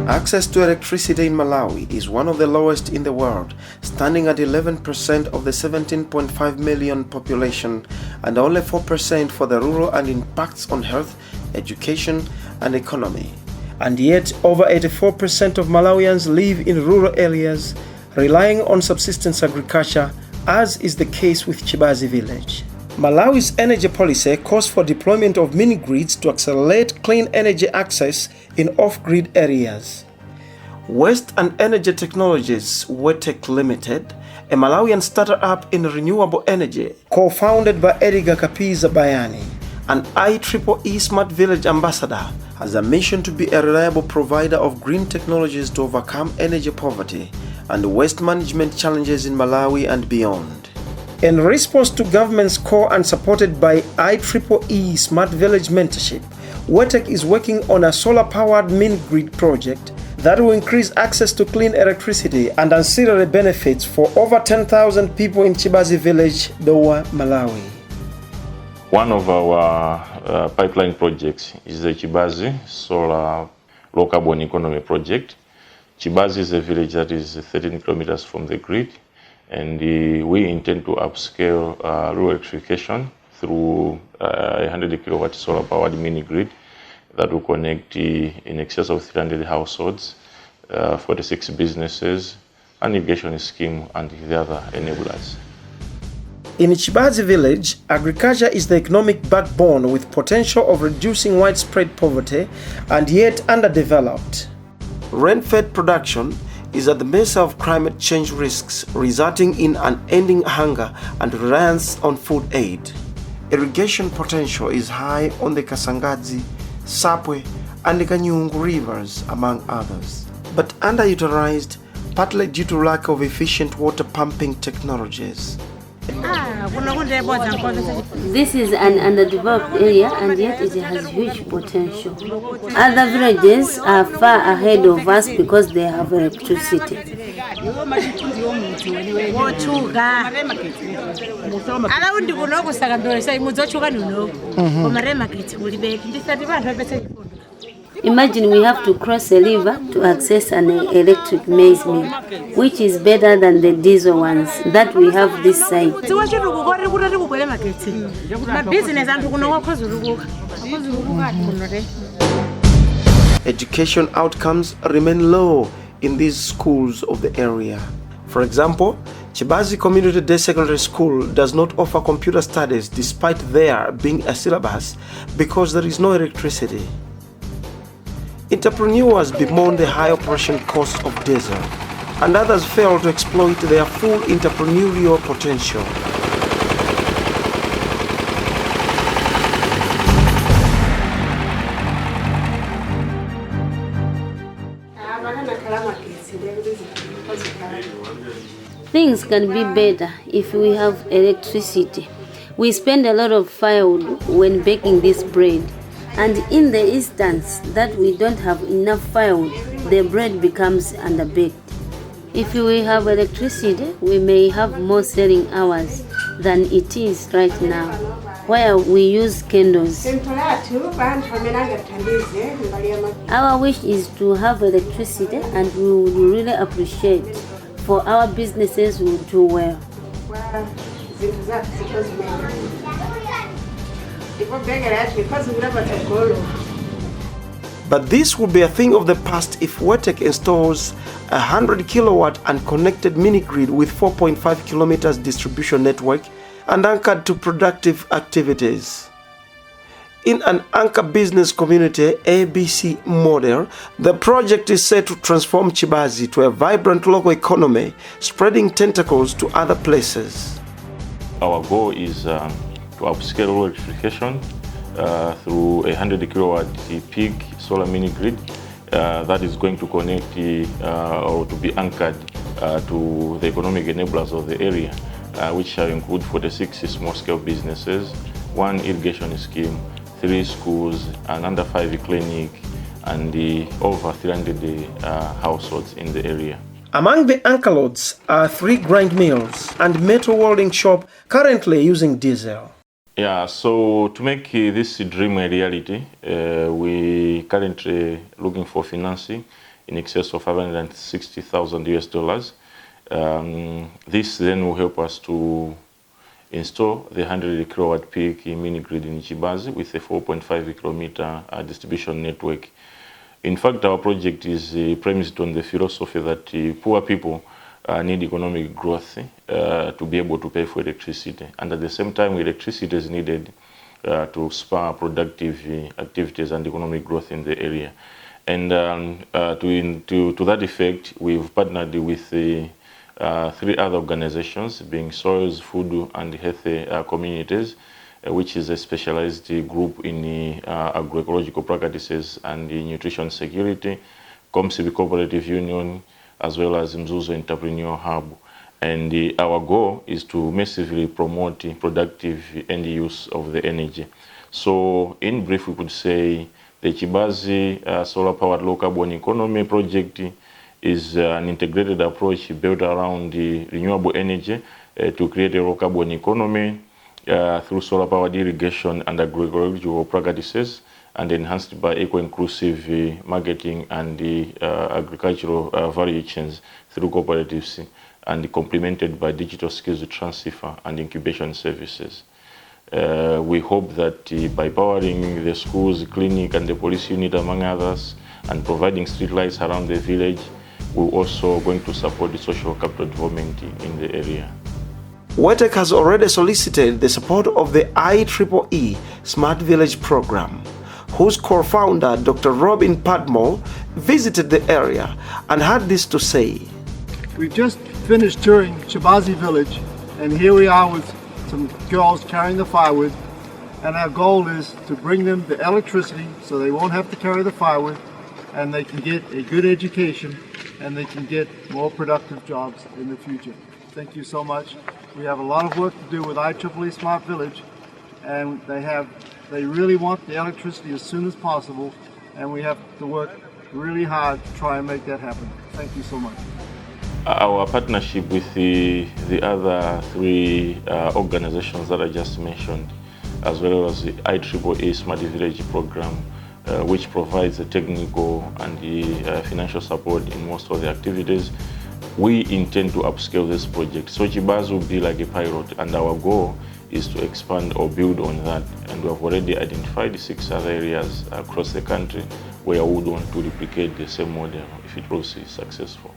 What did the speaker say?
Access to electricity in Malawi is one of the lowest in the world, standing at 11% of the 17.5 million population and only 4% for the rural, and impacts on health, education and economy. And yet, over 84% of Malawians live in rural areas, relying on subsistence agriculture, as is the case with Chibazi Village. Malawi's energy policy calls for deployment of mini-grids to accelerate clean energy access in off-grid areas. Waste and Energy Technologies WETECH Limited, a Malawian startup in renewable energy, co-founded by Edgar Kapiza Bayani, an IEEE Smart Village ambassador, has a mission to be a reliable provider of green technologies to overcome energy poverty and waste management challenges in Malawi and beyond. In response to government's call and supported by IEEE Smart Village mentorship, WETECH is working on a solar-powered mini-grid project that will increase access to clean electricity and ancillary benefits for over 10,000 people in Chibazi Village, Dowa, Malawi. One of our pipeline projects is the Chibazi Solar Low Carbon Economy Project. Chibazi is a village that is 13 kilometers from the grid, and we intend to upscale rural electrification through a 100 kilowatt solar powered mini grid that will connect in excess of 300 households, 46 businesses, an irrigation scheme and the other enablers. In Chibazi Village, agriculture is the economic backbone with potential of reducing widespread poverty and yet underdeveloped. Rain-fed production is at the mercy of climate change risks, resulting in unending hunger and reliance on food aid. Irrigation potential is high on the Kasangadzi, Sapwe, and the Kanyungu rivers, among others, but underutilized partly due to lack of efficient water pumping technologies. This is an underdeveloped area and yet it has huge potential. Other villages are far ahead of us because they have electricity. Imagine we have to cross a river to access an electric maize mill, which is better than the diesel ones that we have this side. Education outcomes remain low in these schools of the area. For example, Chibazi Community Day Secondary School does not offer computer studies despite there being a syllabus because there is no electricity. Entrepreneurs bemoan the high operation costs of diesel, and others fail to exploit their full entrepreneurial potential. Things can be better if we have electricity. We spend a lot of firewood when baking this bread. And in the instance that we don't have enough firewood, the bread becomes underbaked. If we have electricity, we may have more selling hours than it is right now, where we use candles. Our wish is to have electricity, and we would really appreciate for our businesses to do well. But this will be a thing of the past if WETECH installs a 100 kilowatt unconnected mini-grid with 4.5 kilometers distribution network and anchored to productive activities. In an anchor business community ABC model, the project is set to transform Chibazi to a vibrant local economy, spreading tentacles to other places. Our goal is to upscale rural electrification through a 100 kilowatt peak solar mini grid that is going to connect or to be anchored to the economic enablers of the area, which shall include 46 small scale businesses, 1 irrigation scheme, 3 schools, an under 5 clinic, and over 300 households in the area. Among the anchor loads are 3 grind mills and metal welding shop currently using diesel. Yeah, so to make this dream a reality, we currently looking for financing in excess of $560,000. This then will help us to install the 100 kilowatt peak mini grid in Chibazi with a 4.5 kilometer distribution network. In fact, our project is premised on the philosophy that poor people need economic growth to be able to pay for electricity, and at the same time electricity is needed to spur productive activities and economic growth in the area. And to that effect, we've partnered with 3 other organizations, being Soils, Food and Health Communities, which is a specialized group in agro-ecological practices and nutrition security, COMSIP Cooperative Union, as well as Mzuzu Entrepreneurship Hub. And our goal is to massively promote productive end use of the energy. So in brief, we could say the Chibazi solar-powered low-carbon economy project is an integrated approach built around the renewable energy to create a low-carbon economy through solar-powered irrigation and agro-ecological practices, and enhanced by eco-inclusive marketing and agricultural value chains through cooperatives, and complemented by digital skills transfer and incubation services. We hope that by powering the schools, clinic and the police unit among others, and providing street lights around the village, we're also going to support the social capital development in the area. WETECH has already solicited the support of the IEEE Smart Village program, whose co-founder, Dr. Robin Padmore, visited the area and had this to say. We just finished touring Chibazi Village, and here we are with some girls carrying the firewood, and our goal is to bring them the electricity so they won't have to carry the firewood, and they can get a good education, and they can get more productive jobs in the future. Thank you so much. We have a lot of work to do with IEEE Smart Village, and they really want the electricity as soon as possible, and we have to work really hard to try and make that happen. Thank you so much. Our partnership with the other 3 organizations that I just mentioned, as well as the IEEE Smart Village program, which provides the technical and the financial support in most of the activities, we intend to upscale this project. So Chibazi will be like a pilot, and our goal is to expand or build on that. And we have already identified 6 other areas across the country where we would want to replicate the same model if it proves successful.